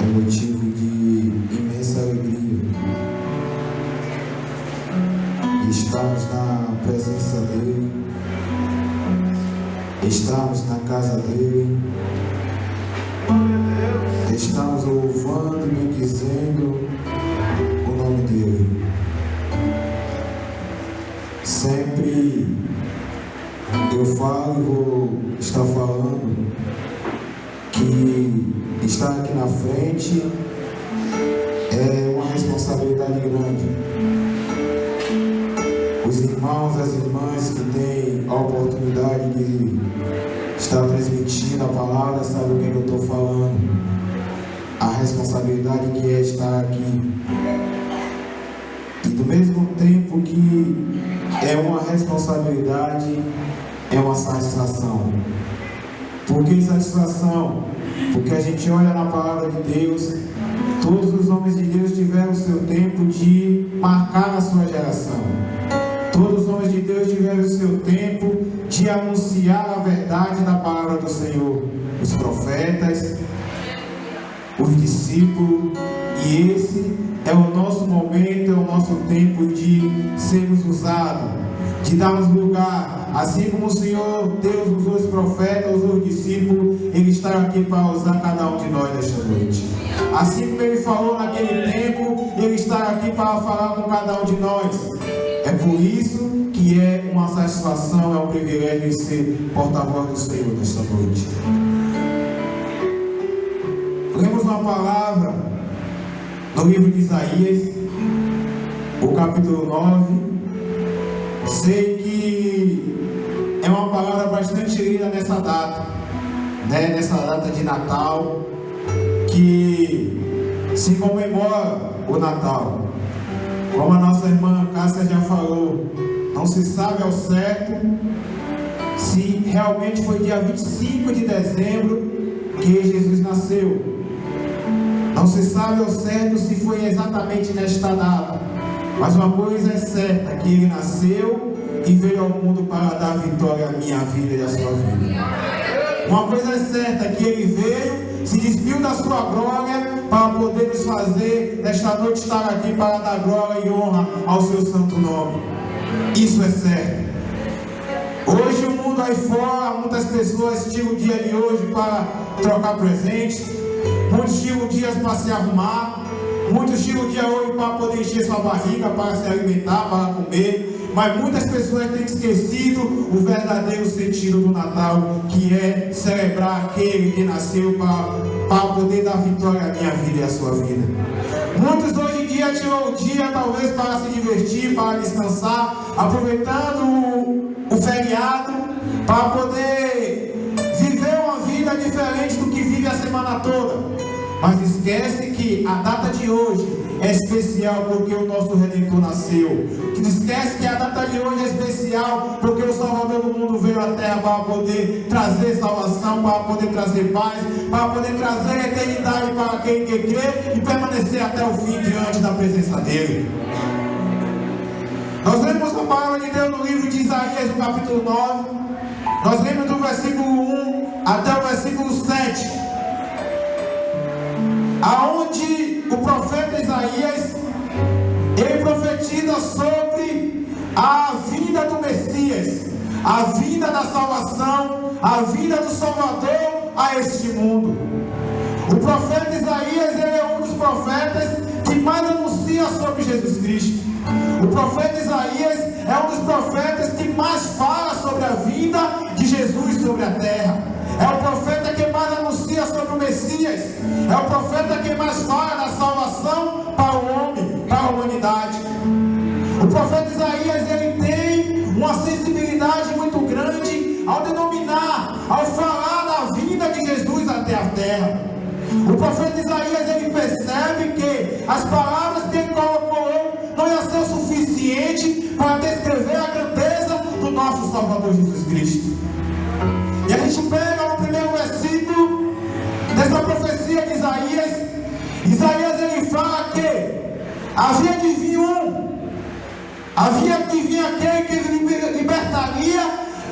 é motivo de imensa alegria. Estamos na presença dEle, estamos na casa dEle, estamos louvando e bendizendo o nome dEle. Sempre eu falo e vou estar falando que estar aqui na frente é uma responsabilidade grande. Os irmãos, as irmãs que têm a oportunidade de estar transmitindo a palavra sabem o que eu estou falando. A responsabilidade que é estar aqui. E do mesmo tempo que é uma responsabilidade, é uma satisfação. Por que satisfação? Porque a gente olha na palavra de Deus, todos os homens de Deus tiveram o seu tempo de marcar a sua geração. Todos os homens de Deus tiveram o seu tempo de anunciar a verdade da palavra do Senhor. Os profetas, os discípulos, e esse é o nosso momento, é o nosso tempo de sermos usados, de darmos lugar. Assim como o Senhor Deus usou os profetas, usou os discípulos, Ele está aqui para usar cada um de nós nesta noite. Assim como Ele falou naquele tempo, Ele está aqui para falar com cada um de nós. É por isso que é uma satisfação, é um privilégio de ser porta-voz do Senhor nesta noite. Lemos uma palavra no livro de Isaías, o capítulo 9. Sei que é uma palavra bastante lida nessa data, né? Nessa data de Natal, que se comemora o Natal. Como a nossa irmã Cássia já falou, não se sabe ao certo se realmente foi dia 25 de dezembro que Jesus nasceu. Não se sabe ao certo se foi exatamente nesta data. Mas uma coisa é certa, que Ele nasceu e veio ao mundo para dar vitória à minha vida e à sua vida. Uma coisa é certa, que Ele veio, se despiu da sua glória para poder nos fazer nesta noite estar aqui para dar glória e honra ao seu santo nome. Isso é certo. Hoje o mundo aí fora, muitas pessoas tiram o dia de hoje para trocar presentes, muitos tiram dias para se arrumar, muitos tiram o dia hoje para poder encher sua barriga, para se alimentar, para comer. Mas muitas pessoas têm esquecido o verdadeiro sentido do Natal, que é celebrar aquele que nasceu para poder dar vitória à minha vida e à sua vida. Muitos hoje em dia tiram o dia talvez para se divertir, para descansar, aproveitando o feriado, para poder viver uma vida diferente do que vive a semana toda. Mas esquece que a data de hoje é especial porque o nosso Redentor nasceu. Esquece que a data de hoje é especial porque o Salvador do mundo veio à terra para poder trazer salvação, para poder trazer paz, para poder trazer eternidade para quem crê e permanecer até o fim diante da presença dele. Nós lemos a palavra de Deus no livro de Isaías, no capítulo 9. Nós lemos do versículo 1 até o versículo 7. Aonde o profeta Isaías, ele profetiza sobre a vinda do Messias, a vinda da salvação, a vinda do Salvador a este mundo. O profeta Isaías, ele é um dos profetas que mais anuncia sobre Jesus Cristo. O profeta Isaías é um dos profetas que mais fala sobre a vinda de Jesus sobre a terra. É o profeta que mais anuncia sobre o Messias. É o profeta que mais fala da salvação para o homem, para a humanidade. O profeta Isaías, ele tem uma sensibilidade muito grande ao denominar, ao falar da vinda de Jesus até a terra. O profeta Isaías, ele percebe que as palavras que ele colocou não iam ser o suficiente para descrever a grandeza do nosso Salvador Jesus Cristo. E a gente pega no primeiro versículo dessa profecia de Isaías. Isaías, ele fala que havia de vir aquele que libertaria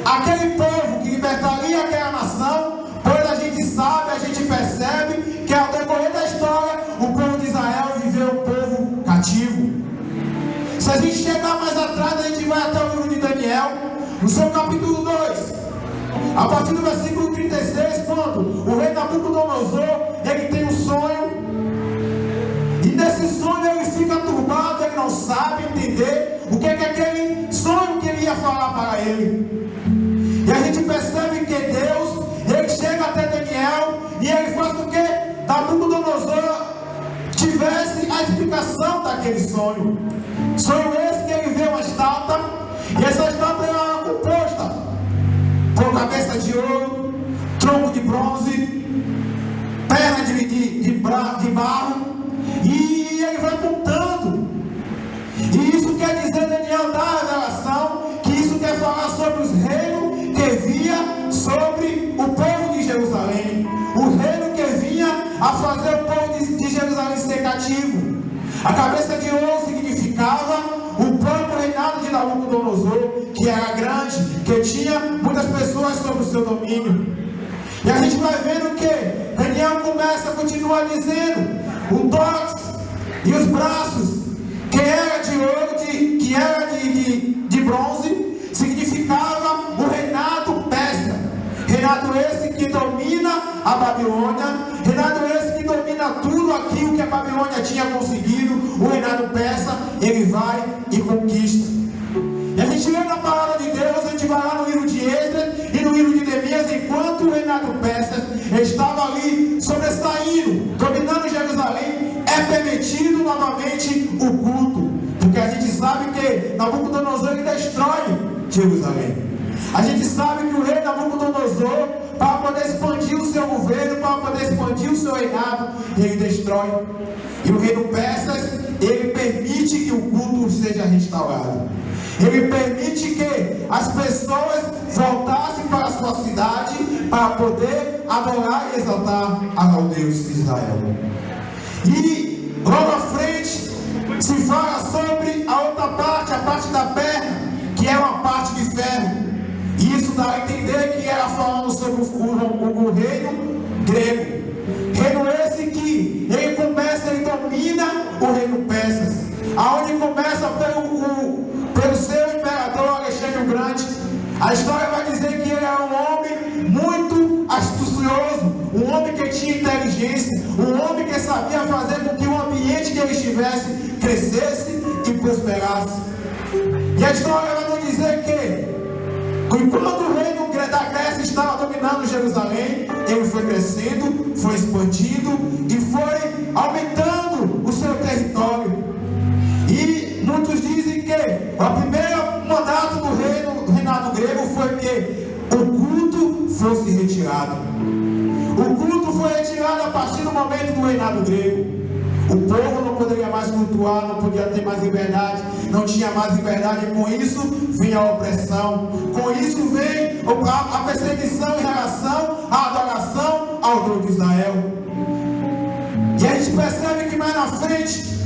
aquele povo, que libertaria aquela nação. Pois a gente sabe, a gente percebe que ao decorrer da história A partir do versículo 36, quando o rei Nabucodonosor, ele tem um sonho, e nesse sonho ele fica turbado, ele não sabe entender o que é aquele sonho que ele ia falar para ele. E a gente percebe que Deus, ele chega até Daniel e ele faz com que Nabucodonosor tivesse a explicação daquele sonho. Sonho esse que ele vê uma estátua, e essa estátua era composta por cabeça de ouro, tronco de bronze, perna de barro, e ele vai contando. E isso quer dizer, Daniel dá a revelação, que isso quer falar sobre os reinos que vinha sobre o povo de Jerusalém, o reino que vinha a fazer o povo de Jerusalém ser cativo. A cabeça de ouro significava o próprio reinado de Nabucodonosor, que era grande, que tinha muitas pessoas sob o seu domínio. E a gente vai vendo que Daniel continua dizendo, o tórax e os braços, que era de ouro, que era de bronze, significava o reinado persa. Reinado esse que domina a Babilônia, reinado esse que domina tudo aquilo que a Babilônia tinha conseguido. O reinado persa, ele vai e conquista. E a gente lê na palavra de Deus, a gente vai lá no livro de Esdras e no livro de Neemias, enquanto o reinado persa estava ali sobressaindo, dominando Jerusalém, é permitido novamente o culto, porque a gente sabe que Nabucodonosor ele destrói Jerusalém. A gente sabe que o rei Nabucodonosor, para poder expandir o seu governo, para poder expandir o seu reinado, ele destrói. E o reino persas, ele permite que o culto seja restaurado. Ele permite que as pessoas voltassem para a sua cidade para poder adorar e exaltar ao Deus de Israel. E logo à frente se fala sobre a outra parte, a parte da perna, que é uma parte de ferro. E isso dá a entender que era falando sobre o reino grego. Reino esse que ele começa, ele domina o reino persas, aonde começa pelo seu imperador Alexandre o Grande. A história vai dizer que ele era um homem muito astucioso, um homem que tinha inteligência, um homem que sabia fazer com que o ambiente que ele estivesse crescesse e prosperasse. E a história vai nos dizer que enquanto o reino da Grécia estava dominando Jerusalém, ele foi crescendo, foi expandindo e foi aumentando o seu território. E muitos dizem que o primeiro mandato do reinado grego foi que o culto fosse retirado. O culto foi retirado a partir do momento do reinado grego. O povo não poderia mais cultuar, não podia ter mais liberdade, não tinha mais liberdade, e com isso vem a opressão, com isso vem a perseguição em relação à adoração ao Deus de Israel. E a gente percebe que mais na frente,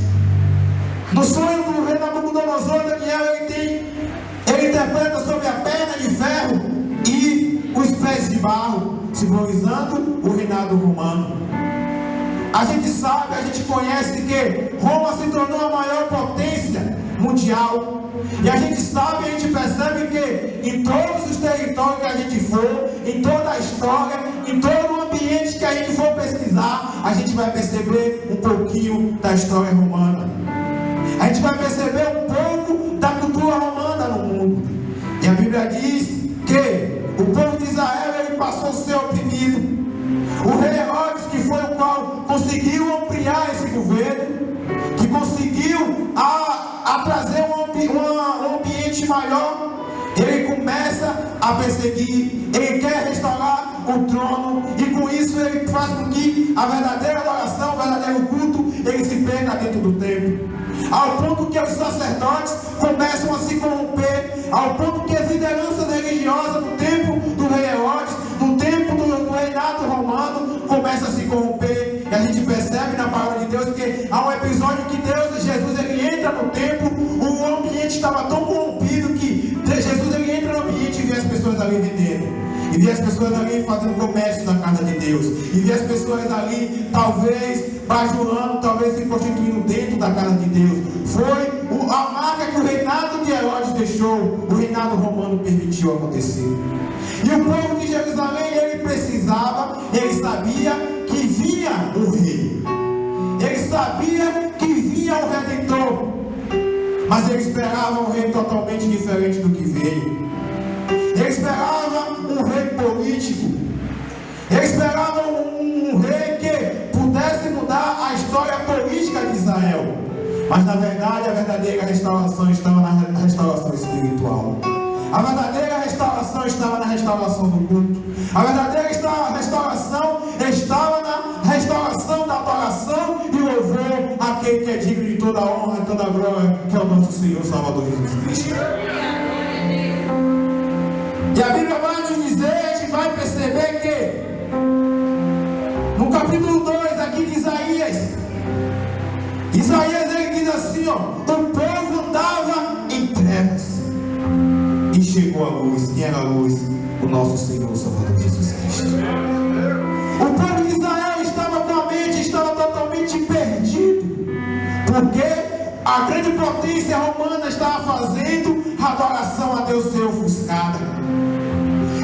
no sonho do rei Nabucodonosor, Daniel ele interpreta sobre a perna de ferro e os pés de barro, simbolizando o reinado romano. A gente sabe, a gente conhece que Roma se tornou a maior potência mundial. E a gente sabe, a gente percebe que em todos os territórios que a gente for, em toda a história, em todo o ambiente que a gente for pesquisar, a gente vai perceber um pouquinho da história romana. A gente vai perceber um pouco da cultura romana no mundo. E a Bíblia diz que o povo de Israel ele passou a ser oprimido. O rei Herodes, que foi o qual conseguiu ampliar esse governo, que conseguiu trazer um ambiente maior, ele começa a perseguir, ele quer restaurar o trono, e com isso ele faz com que a verdadeira adoração, o verdadeiro culto, ele se perca dentro do templo, ao ponto que os sacerdotes começam a se corromper, ao ponto que as lideranças religiosas no tempo do rei Herodes, no tempo do reinado romano, começam a se corromper. E a gente percebe na palavra de Deus que há um episódio que Jesus ele entra no templo, o ambiente estava tão corrompido que Jesus ele entra no ambiente e vê as pessoas ali vendendo, e vê as pessoas ali fazendo comércio na casa de Deus, e vê as pessoas ali talvez bajulando, talvez se constituindo dentro da casa de Deus. Foi a marca que o reinado de Herodes deixou, o reinado romano permitiu acontecer. E o povo de Jerusalém, ele precisava, ele sabia que vinha o rei. Ele sabia que vinha o Redentor. Mas ele esperava um rei totalmente diferente do que veio. Ele esperava um rei político. Ele esperava um rei que pudesse mudar a história política de Israel. Mas na verdade, a verdadeira restauração estava na restauração espiritual. A verdadeira restauração estava na restauração do culto. A verdadeira restauração estava na restauração da adoração e louvor àquele que é digno de toda a honra e toda a glória, que é o nosso Senhor Salvador Jesus Cristo. E a Bíblia vai nos dizer, a gente vai perceber que no capítulo 2 aqui de Isaías ele diz assim, ó: o povo andava em trevas e chegou a luz. Quem era a luz? O nosso Senhor Salvador Jesus Cristo. O povo de Israel estava com a mente, estava totalmente perdido, porque a grande potência romana estava fazendo a adoração a Deus ser ofuscada.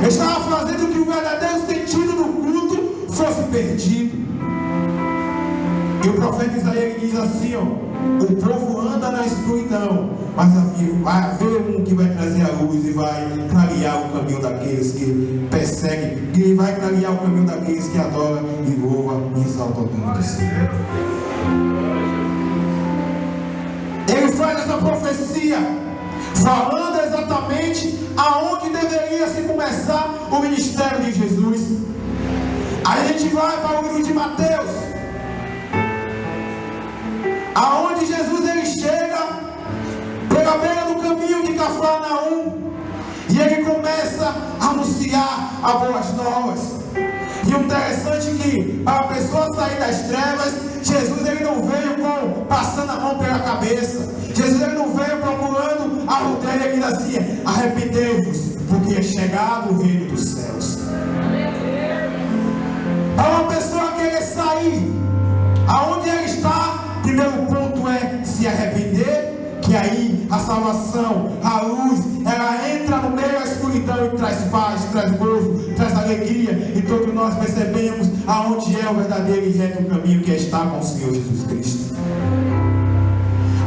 Estava fazendo que o verdadeiro sentido do culto fosse perdido. E o profeta Isaías diz assim, ó: o povo anda na escuridão, mas vai haver um que vai trazer a luz e vai clarear o caminho daqueles que perseguem, e vai clarear o caminho daqueles que adoram e louvam e exaltam o nome do Senhor. Ele faz essa profecia falando exatamente aonde deveria se começar o ministério de Jesus. Aí a gente vai para o livro de Mateus, aonde Jesus ele chega pela beira do caminho de Cafarnaum e ele começa a anunciar as boas novas. E o interessante é que para a pessoa sair das trevas, Jesus ele não veio passando a mão pela cabeça. Jesus ele não veio procurando a aldeia, ele dizia: arrependei-vos, porque é chegado o reino dos céus. Para uma pessoa querer sair aonde ele está, primeiro ponto é se arrepender, que aí a salvação, a luz, ela entra no meio da escuridão e traz paz, traz gozo, traz alegria, e todos nós percebemos aonde é o verdadeiro e reto caminho, que é estar com o Senhor Jesus Cristo.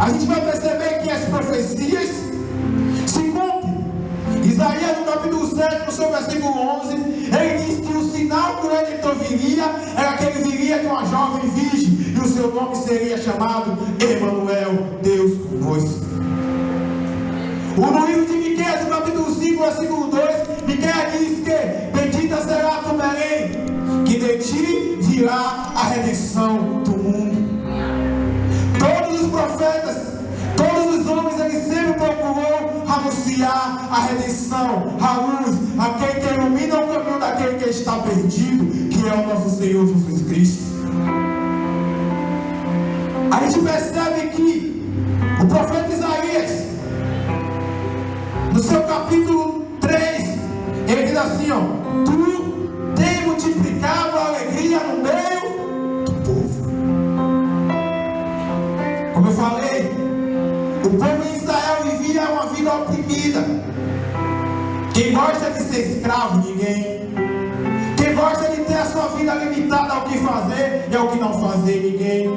A gente vai perceber que as profecias se cumprem. Isaías no capítulo 7, no seu versículo 11, ele diz que o sinal que o Redentor viria era que ele viria de uma jovem virgem, e o seu nome seria chamado Emanuel, Deus conosco. No livro de Miqueias, no capítulo 5, versículo 2, Miqueias diz que bendita será tu, Belém, que de ti virá a redenção do mundo. Todos os profetas, todos os homens, eles sempre procurou anunciar a redenção, a luz, aquele que ilumina o caminho daquele que está perdido, que é o nosso Senhor Jesus Cristo. A gente percebe que o profeta Isaías, no seu capítulo 3, ele diz assim, ó: tu tem multiplicado a alegria no meio do povo. Como eu falei, o povo de Israel vivia uma vida oprimida. Quem gosta de ser escravo, ninguém. Quem gosta de ter a sua vida limitada ao que fazer e ao que não fazer, ninguém.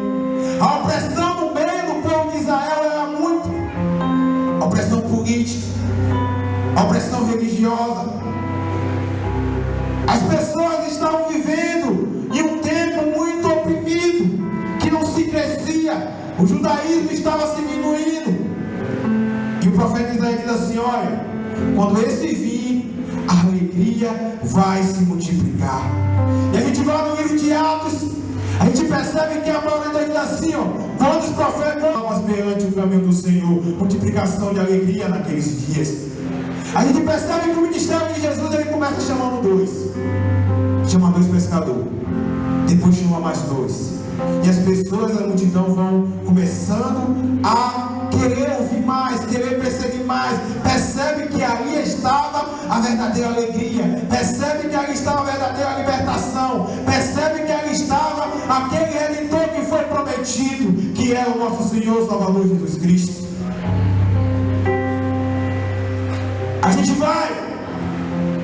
A opressão no meio do povo de Israel era muito. A opressão política, a opressão religiosa. As pessoas estavam vivendo em um tempo muito oprimido, que não se crescia. O judaísmo estava se diminuindo. E o profeta Isaías diz assim: olha, quando esse vir, a alegria vai se multiplicar. E a gente vai no livro de Atos, a gente percebe que a palavra diz assim, ó: quando os profetas estavam perante o caminho do Senhor, multiplicação de alegria naqueles dias. A gente percebe que o ministério de Jesus, ele começa chamando dois. Chama dois pescadores, depois chama mais dois. E as pessoas, a multidão, vão começando a querer ouvir mais, querer perseguir mais. Percebe que ali estava a verdadeira alegria. Percebe que ali estava a verdadeira libertação. Percebe que ali estava aquele Redentor que foi prometido, que é o nosso Senhor Salvador Jesus Cristo. A gente vai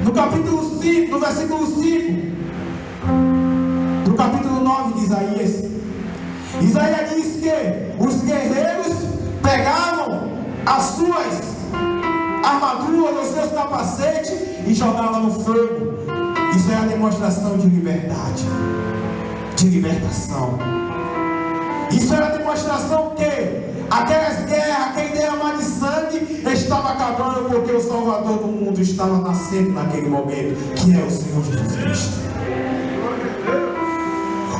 no capítulo 5, no versículo 5, do capítulo 9 de Isaías, Isaías diz que os guerreiros pegavam as suas armaduras, os seus capacetes e jogavam no fogo. Isso é a demonstração de liberdade, de libertação. Isso era a demonstração que aquelas guerras, aquele derramar de sangue estava acabando, porque o Salvador do mundo estava nascendo naquele momento, que é o Senhor Jesus Cristo.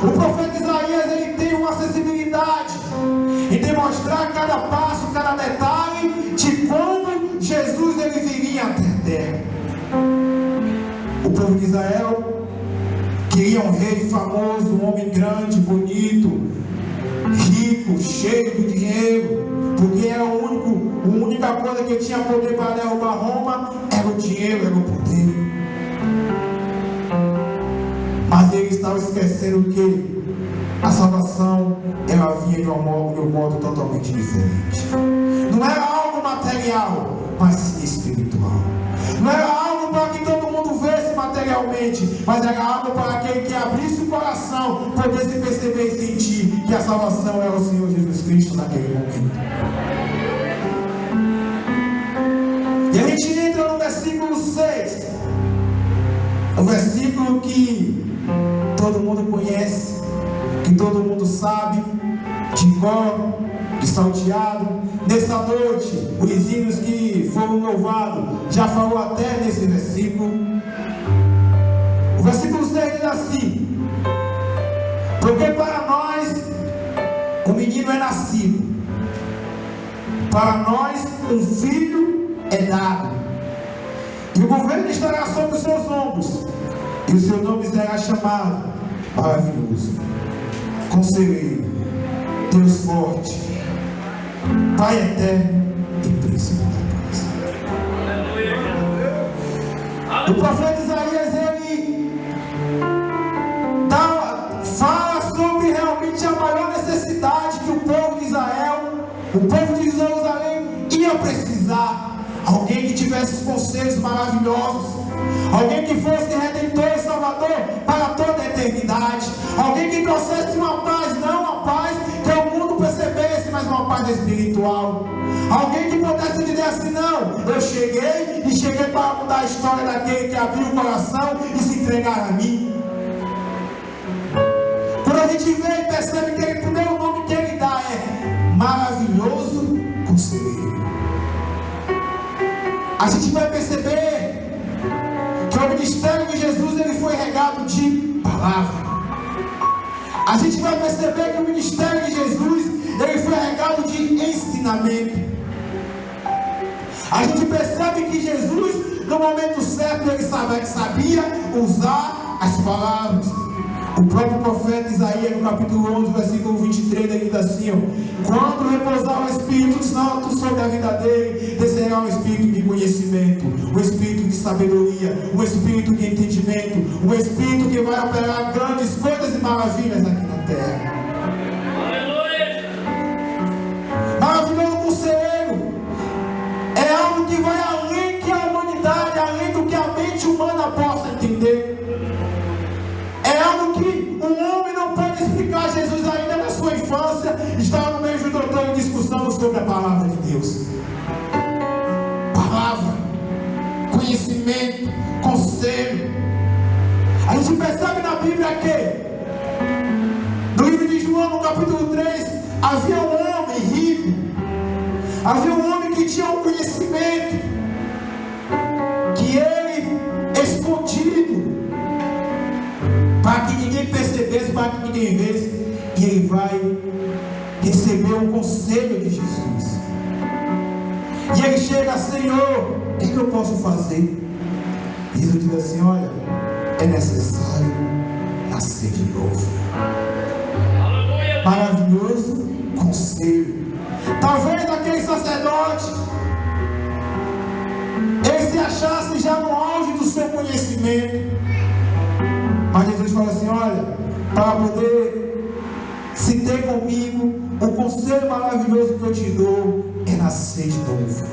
O profeta Isaías, ele tem uma sensibilidade em demonstrar cada passo, cada detalhe de como Jesus ele viria até a terra. O povo de Israel queria um rei famoso, um homem grande, bonito, rico, cheio de dinheiro, porque era a única coisa que tinha poder para derrubar Roma era o dinheiro, era o poder. Mas ele estava esquecendo que a salvação ela vinha de um modo totalmente diferente. Não era algo material, mas sim espiritual. Não era algo para que todo mundo vesse materialmente, mas era algo para aquele que abrisse o coração, pudesse perceber e sentir que a salvação era o Senhor Jesus Cristo naquele momento. E a gente entra no versículo 6, o versículo que todo mundo conhece, que todo mundo sabe, de cor, de salteado. Nessa noite, os hinos que foram louvados já falou até nesse versículo. O versículo 6 diz assim: porque para nós o menino é nascido, para nós um filho é dado, e o governo estará sobre os seus ombros, e o seu nome será chamado Maravilhoso, Conselheiro, Deus Forte, Pai Eterno e Príncipe da Paz. O profeta Isaías ele fala sobre realmente a maior necessidade que o povo de Israel, o povo de Jerusalém ia precisar. Alguém que tivesse os conselhos maravilhosos, alguém que fosse redentor e salvador para toda a eternidade, alguém que trouxesse uma paz, não uma paz que o mundo percebesse, mas uma paz espiritual, alguém que pudesse dizer assim: não, eu cheguei para mudar a história daquele que abriu o coração e se entregar a mim. Quando a gente vê e percebe que o primeiro nome que ele dá é Maravilhoso Conselheiro, a gente vai perceber que o ministério de Jesus ele foi regado de palavra. A gente vai perceber que o ministério de Jesus ele foi regado de ensinamento. A gente percebe que Jesus, no momento certo, ele sabia usar as palavras. O próprio profeta Isaías, no capítulo 11, versículo 23, ele diz assim: quando repousar o Espírito Santo sobre a vida dele, descerá um espírito de conhecimento, um espírito de sabedoria, um espírito de entendimento, um espírito que vai operar grandes coisas e maravilhas aqui na terra. Aleluia! Maravilhoso Conselheiro é algo que vai além que a humanidade, além do que a mente humana possa entender. É algo que um homem não pode explicar. Jesus ainda na sua infância estava no meio de um doutor em discussão sobre a palavra de Deus. Palavra, conhecimento, conselho. A gente percebe na Bíblia que no livro de João, no capítulo 3, havia um homem rico, havia um homem que tinha um conhecimento que ele escondido, para que ninguém percebesse, para que ninguém visse, e ele vai receber o conselho de Jesus. E ele chega: Senhor, o que eu posso fazer? E Jesus diz assim: olha, é necessário nascer de novo. Maravilhoso Conselho. Talvez aquele sacerdote ele se achasse já no auge do seu conhecimento, mas Jesus fala assim: olha, para poder se ter comigo, o conselho maravilhoso que eu te dou é nascer de novo.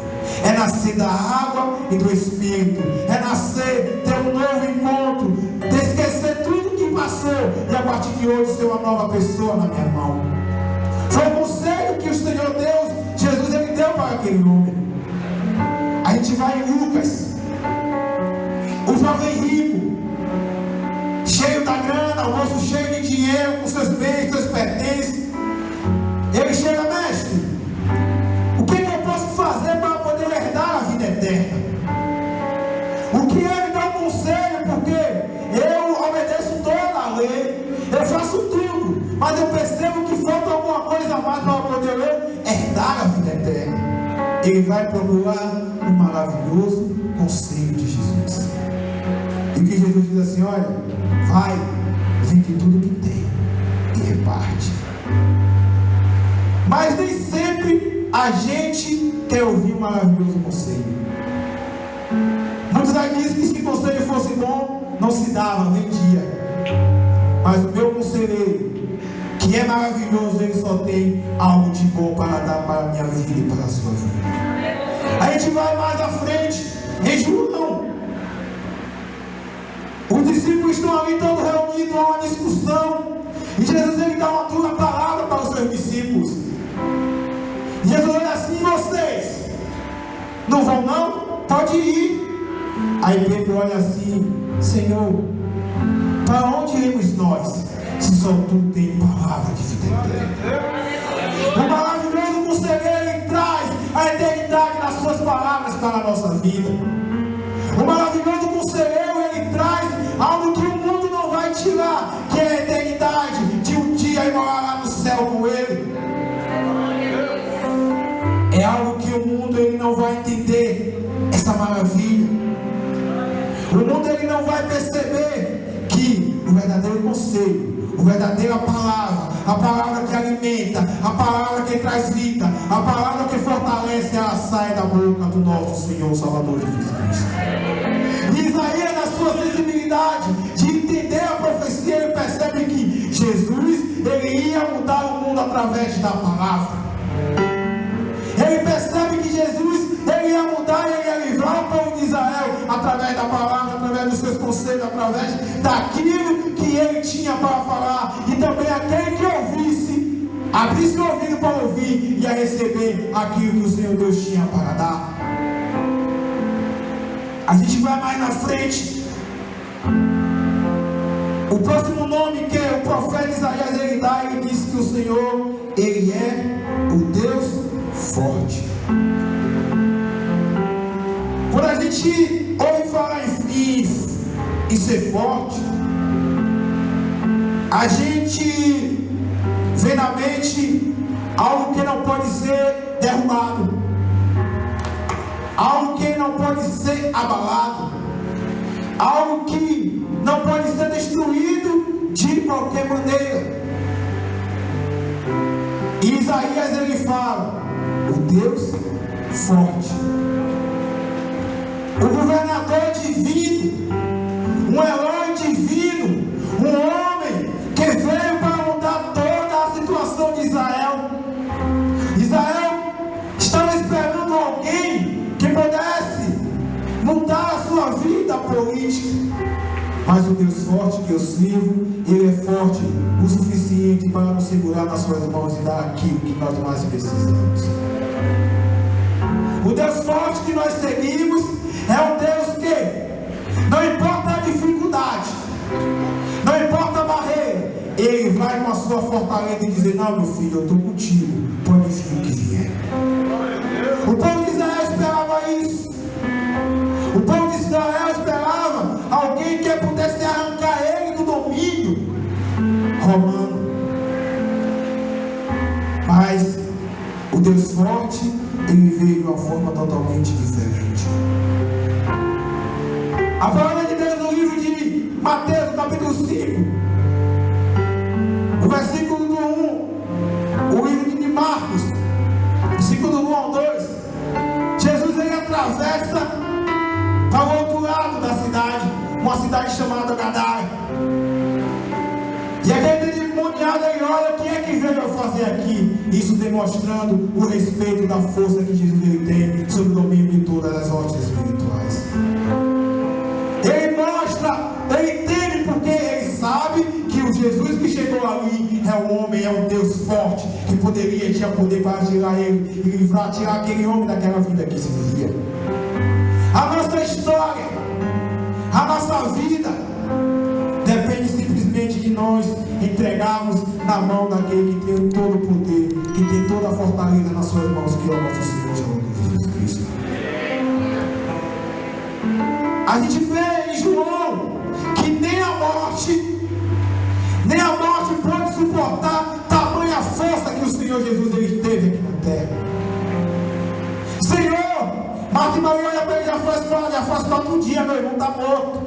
É nascer da água e do Espírito. É nascer, ter um novo encontro, de esquecer tudo que passou e a partir de hoje ser uma nova pessoa na minha mão. Foi o conselho que o Senhor Deus, Jesus, Ele deu para aquele homem. A gente vai em Lucas, o jovem rico, cheio da grana, o moço cheio de dinheiro, com seus bens, seus pertences. Ele chega: mestre, o que eu posso fazer para poder herdar a vida eterna? O que ele me dá um conselho, porque eu obedeço toda a lei, eu faço tudo, mas eu percebo que falta alguma coisa a mais para poder herdar a vida eterna. Ele vai procurar um maravilhoso conselho de Jesus. E que Jesus diz assim: olha, vai, vende tudo que tem e reparte. Mas nem sempre a gente quer ouvir um maravilhoso conselho. Muitos aí dizem que se o conselho fosse bom, não se dava, vendia. Mas o meu conselheiro, que é maravilhoso, ele só tem algo de bom para dar para a minha vida e para a sua vida. A gente vai mais à frente, em João. Os discípulos estão ali todos reunidos, há uma discussão. E Jesus, ele dá uma dura palavra para os seus discípulos. Jesus olha assim: vocês não vão não? Pode ir. Aí Pedro olha assim: Senhor, para onde iremos nós, se só tu tem palavra de vida eterna? O maravilhoso conselheiro, ele traz a eternidade nas suas palavras para a nossa vida. O maravilhoso conselheiro, ele traz algo que o mundo não vai tirar, que é a eternidade de um dia ir morar lá no céu com ele. É algo que o mundo ele não vai entender, essa maravilha. O mundo ele não vai perceber que o verdadeiro conselho, a verdadeira palavra, a palavra que alimenta, a palavra que traz vida, a palavra que fortalece, ela sai da boca do nosso Senhor Salvador Jesus Cristo. E Isaías, na sua sensibilidade de entender a profecia, ele percebe que Jesus, ele ia mudar o mundo através da palavra. Ele percebe que Jesus, ele ia mudar, ele ia livrar o povo de Israel através da palavra, através dos seus conselhos, através daquilo que ele tinha para falar. E também aquele que ouvisse, abrisse o ouvido para ouvir, ia receber aquilo que o Senhor Deus tinha para dar. A gente vai mais na frente. O próximo nome que o profeta Isaías ele dá, ele diz que o Senhor, ele é o Deus forte. Quando a gente ouve falar em ser forte, a gente vê na mente algo que não pode ser derrubado, algo que não pode ser abalado, algo que não pode ser destruído de qualquer maneira. E Isaías ele fala: o Deus forte, o governador divino, um herói divino, um homem que veio para mudar toda a situação de Israel. Israel estava esperando alguém que pudesse mudar a sua vida política. Mas o Deus forte que eu sirvo, ele é forte o suficiente para nos segurar nas suas mãos e dar aquilo que nós mais precisamos. O Deus forte que nós seguimos é um Deus que não importa a dificuldade, não importa a barreira, ele vai com a sua fortaleza e dizer: não, meu filho, eu estou contigo, pode vir o que vier. O povo de Israel esperava isso. O povo de Israel esperava alguém que pudesse arrancar ele do domínio romano. Mas o Deus forte, ele veio de uma forma totalmente diferente. A palavra de Deus no livro de Mateus, capítulo 5, o versículo do 1, o livro de Marcos, versículo do 1 ao 2, Jesus ele atravessa para o outro lado da cidade, uma cidade chamada Gadara. E aquele endemoniado ele olha, o que é que veio eu fazer aqui? Isso demonstrando o respeito da força que Jesus ele tem sobre o domínio de todas as ordens espirituais. Ele mostra, ele entende porque ele sabe que o Jesus que chegou ali é um homem, é um Deus forte, que tinha poder para tirar ele e livrar, tirar aquele homem daquela vida que se vivia. A nossa história, a nossa vida, depende simplesmente de nós entregarmos na mão daquele que tem todo o poder, que tem toda a fortaleza nas suas mãos, que é o nosso Senhor Jesus Cristo. A gente vê em João que nem a morte pode suportar tamanha força que o Senhor Jesus ele teve aqui na terra. Senhor, Marta e Maria olha para ele, já faz 4 dias, meu irmão está morto.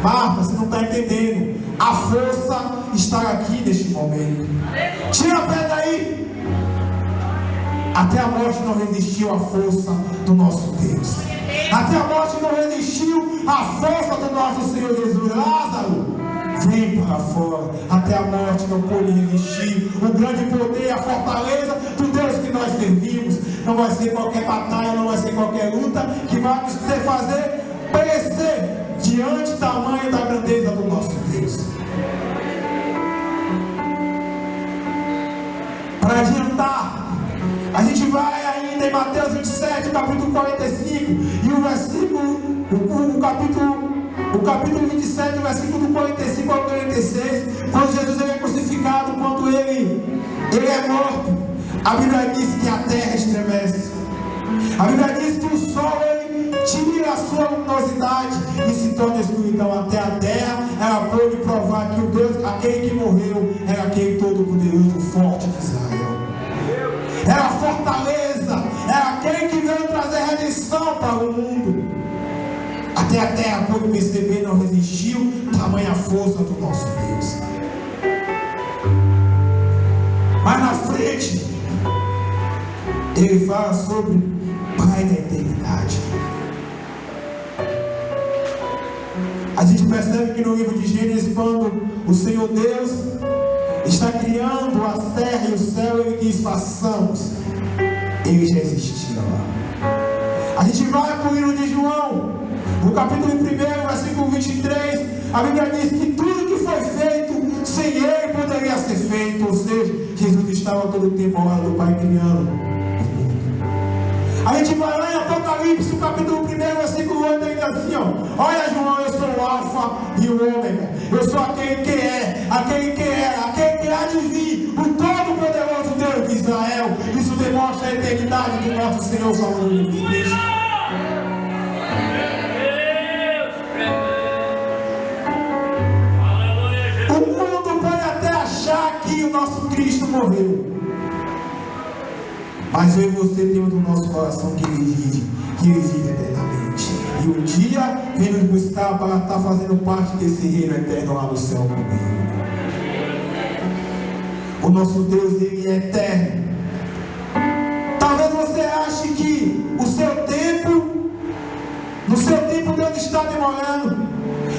Marta, você não está entendendo. A força está aqui neste momento. Tira a pedra aí. Até a morte não resistiu à força do nosso Deus. Até a morte não resistiu à força do nosso Senhor Jesus. Lázaro, vem para fora. Até a morte não pôde resistir. O grande poder, a fortaleza do Deus que nós servimos. Não vai ser qualquer batalha, não vai ser qualquer luta que vai nos fazer perecer diante do tamanho da grandeza do nosso Deus. Para adiantar, a gente vai ainda em Mateus 27, capítulo 45, e o capítulo 27, versículo do 45 ao 46, quando Jesus ele é crucificado, quando ele é morto, a Bíblia diz que a terra estremece. A Bíblia diz que o sol ele tira a sua luminosidade e se torna escuridão. Até a terra ela pôde provar que o Deus, aquele que morreu, era aquele todo-poderoso, forte de Israel. Era a fortaleza, era aquele que veio trazer redenção para o mundo. Até a terra pôde perceber, não resistiu tamanha força do nosso Deus. Mas na frente ele fala sobre Pai da eternidade. A gente percebe que no livro de Gênesis, quando o Senhor Deus está criando a terra e o céu, ele diz: façamos. Ele já existia lá. A gente vai para o livro de João, o capítulo 1, versículo 23. A Bíblia diz que tudo que foi feito sem ele poderia ser feito. Ou seja, Jesus estava todo o tempo ao lado do Pai criando. A gente vai lá em Apocalipse, o capítulo 1, versículo 8, ele diz assim: ó, olha, João, eu sou o Alfa e o Ômega. Eu sou aquele que é, aquele que era, aquele que há de vir, o todo-poderoso Deus de Israel. Isso demonstra a eternidade do nosso Senhor Salvador Jesus Cristo. O mundo pode até achar que o nosso Cristo morreu, mas eu e você temos no nosso coração que ele vive eternamente. E um dia vem nos buscar para estar fazendo parte desse reino eterno lá no céu comigo. O nosso Deus, ele é eterno. Talvez você ache que no seu tempo Deus está demorando.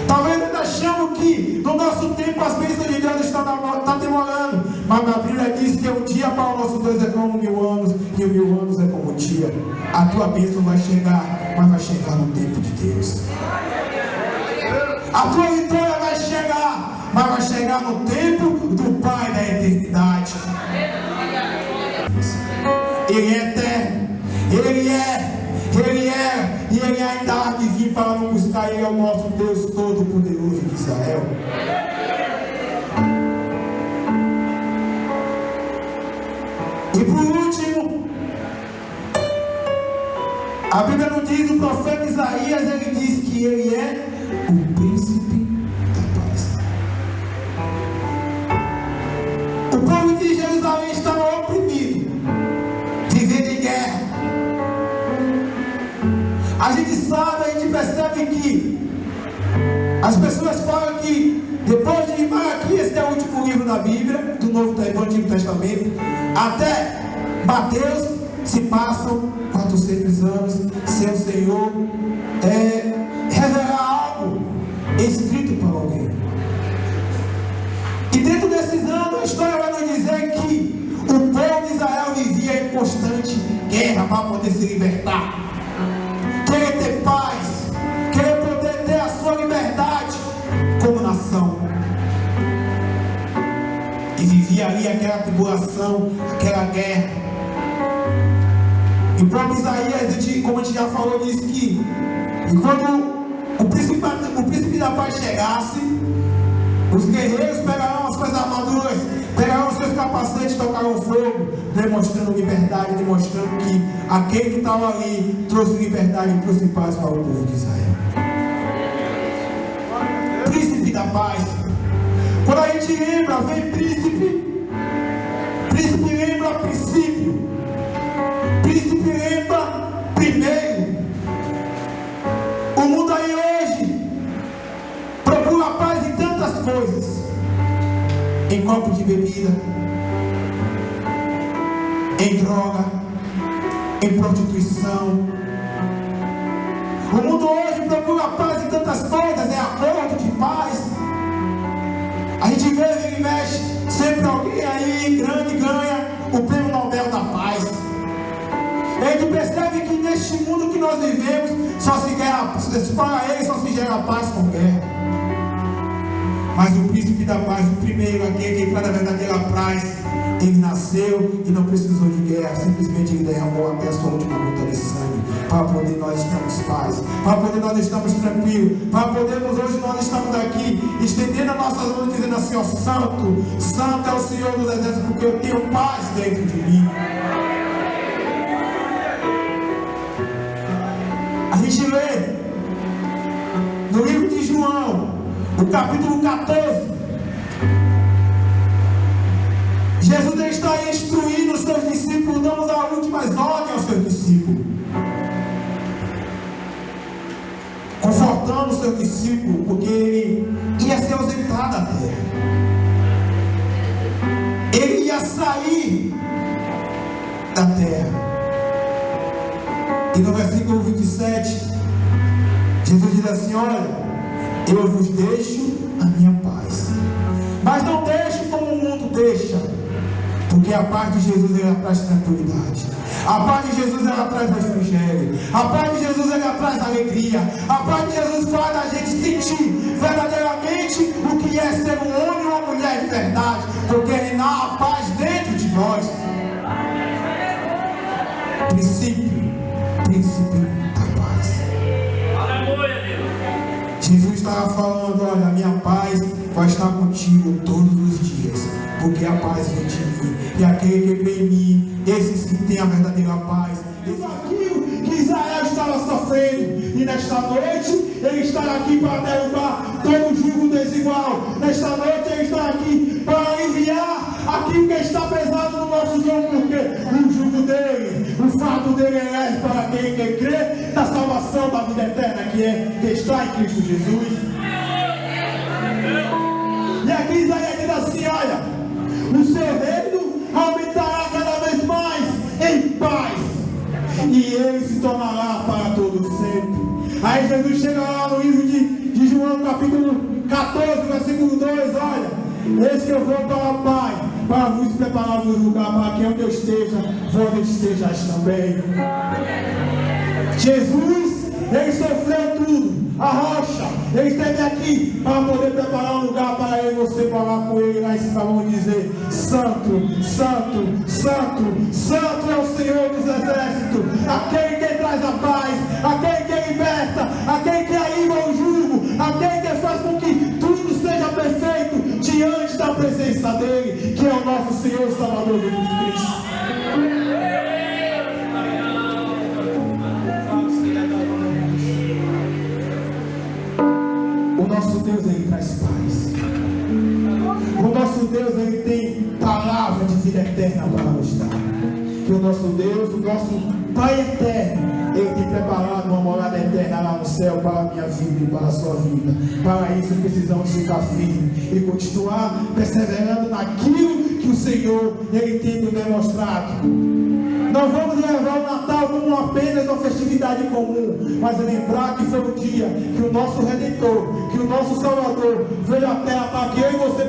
Talvez nós achamos que no nosso tempo as bênçãos de Deus estão demorando. Mas a Bíblia diz que um dia para o nosso Deus é como 1000 anos, e 1000 anos é como um dia. A tua bênção vai chegar, mas vai chegar no tempo de Deus. A tua vitória vai chegar, mas vai chegar no tempo do Pai da eternidade. Ele é eterno, Ele é, e Ele ainda há de vir para nos buscar. Ele é o nosso Deus todo-poderoso de Israel. E por último, a Bíblia não diz, o profeta Isaías, ele diz que ele é o príncipe da paz. O povo de Jerusalém estava oprimido, vivendo em guerra. A gente sabe, a gente percebe que as pessoas falam que depois de Malaquias, que é o último livro da Bíblia, do Antigo Testamento, até Mateus, se passam 400 anos sem o Senhor revelar algo escrito para alguém. E dentro desses anos, história vai nos dizer que o povo de Israel vivia em constante guerra para poder se libertar, querer ter paz, querer poder ter a sua liberdade como nação. E vivia ali aquela tribulação, aquela guerra. E o próprio Isaías, como a gente já falou, disse que quando o príncipe da paz chegasse, os guerreiros pegarão as suas armaduras, pegarão os seus capacetes, tocarão fogo, demonstrando liberdade, demonstrando que aquele que estava ali trouxe liberdade e trouxe paz para o povo de Israel. Príncipe da paz. Quando a gente lembra, vem príncipe. Príncipe lembra princípio. Príncipe lembra primeiro. O mundo aí hoje procura paz em tantas coisas, em copo de bebida, em droga, em prostituição. O mundo hoje procura paz em tantas coisas, é acordo de paz. A gente vê, ele mexe, sempre alguém aí grande ganha o prêmio Nobel da Paz. A gente percebe que neste mundo que nós vivemos, só se gera, para ele só se gera paz com guerra. Mas o príncipe da paz, o primeiro, aquele que traz a verdadeira paz, ele nasceu e não precisou de guerra, simplesmente ele derramou até a sua última gota de sangue, para poder nós estarmos paz, para poder nós estarmos tranquilos, para podermos hoje nós estamos aqui, estendendo as nossas mãos, dizendo assim: ó, santo, santo é o Senhor dos exércitos, porque eu tenho paz dentro de mim. A gente lê no livro de João, o capítulo 14, Jesus está instruindo os seus discípulos, dando as últimas ordens aos seus discípulos, confortando os seus discípulos, porque ele ia ser ausentado da terra, ele ia sair da terra. E no versículo 27, Jesus diz assim: olha, eu vos deixo a minha paz, mas não deixo como o mundo deixa, porque a paz de Jesus ela traz tranquilidade, a paz de Jesus ela traz refrigério, a paz de Jesus ela traz alegria, a paz de Jesus faz a gente sentir verdadeiramente o que é ser um homem ou uma mulher de verdade, porque ele dá a paz dentro de nós. Príncipe da paz. Aleluia, Deus. Jesus estava falando: olha, a minha paz vai estar contigo todos os dias, porque a paz vem de mim, e aquele que crê em mim, esse sim tem a verdadeira paz. Desafio que Israel estava sofrendo, e nesta noite ele está aqui para derrubar todo jugo desigual. Nesta noite ele está aqui para aliviar aquilo que está pesado no nosso jogo, porque o jugo dele, o fardo dele é leve para quem crê na salvação da vida eterna que está em Cristo Jesus. E aqui Isaías diz assim: olha, o seu reino aumentará cada vez mais em paz, e ele se tornará para todo sempre. Aí Jesus chega lá no livro de João, capítulo 14, versículo 2, olha, eis que eu vou para o Pai, para vos preparar um lugar, para que onde eu esteja, vós estejais também. Jesus, ele sofreu tudo, a rocha, ele esteve aqui para poder preparar um lugar para ele, você falar com ele lá em cima, vamos dizer: santo, santo, santo, santo é o Senhor dos exércitos, aquele que traz a paz, aquele que liberta, aquele que alivia o jugo, aquele que faz com que tudo seja perfeito diante da presença dele, que é o nosso Senhor e Salvador Jesus Cristo. O nosso Deus, ele traz paz. O nosso Deus, ele tem palavra de vida eterna para nos dar. Que o nosso Deus, o nosso Pai eterno, ele tem preparado uma morada eterna lá no céu para a minha vida e para a sua vida. Para isso precisamos ficar firmes e continuar perseverando naquilo que o Senhor, Ele tem nos demonstrado. Não vamos levar o Natal como apenas uma festividade comum, mas lembrar que foi o dia que o nosso Redentor, que o nosso Salvador veio à terra para que eu e você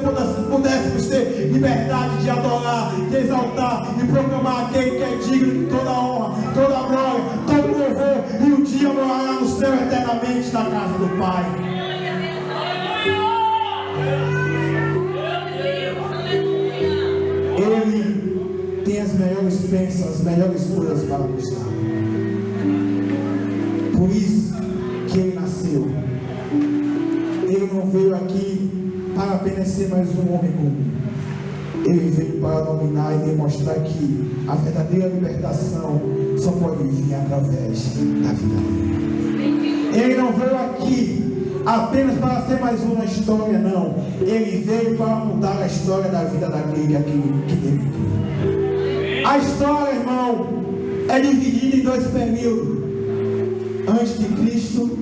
pudéssemos ter liberdade de adorar, de exaltar e proclamar aquele que é digno de toda honra, toda glória, todo louvor, e um dia morará no céu eternamente na casa do Pai. Ele tem as melhores bênçãos, as melhores coisas para nos dar. Por isso que Ele nasceu. Ele não veio aqui para apenas ser mais um homem comum. Ele veio para dominar e demonstrar que a verdadeira libertação só pode vir através da vida dele. Ele não veio aqui apenas para ser mais uma história, não. Ele veio para mudar a história da vida daquele que dele crer. A história, irmão, é dividida em dois períodos: antes de Cristo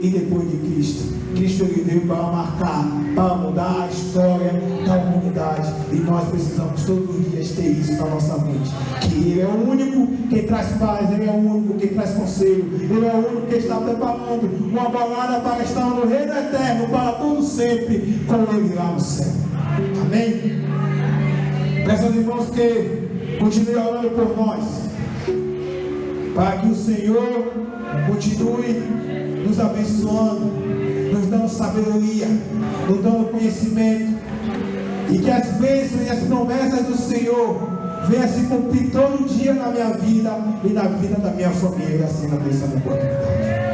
e depois de Cristo. Cristo ele veio para marcar, para mudar a história da humanidade, e nós precisamos todos os dias ter isso na nossa mente, que Ele é o único que traz paz, Ele é o único que traz conselho, Ele é o único que está preparando uma balada para estar no reino eterno para todo sempre com Ele lá no céu. Amém? Peço aos irmãos que continue orando por nós, para que o Senhor continue nos abençoando, nos dando sabedoria, nos dando conhecimento, e que as bênçãos e as promessas do Senhor venham se cumprir todo dia na minha vida e na vida da minha família, assim na bênção da oportunidade.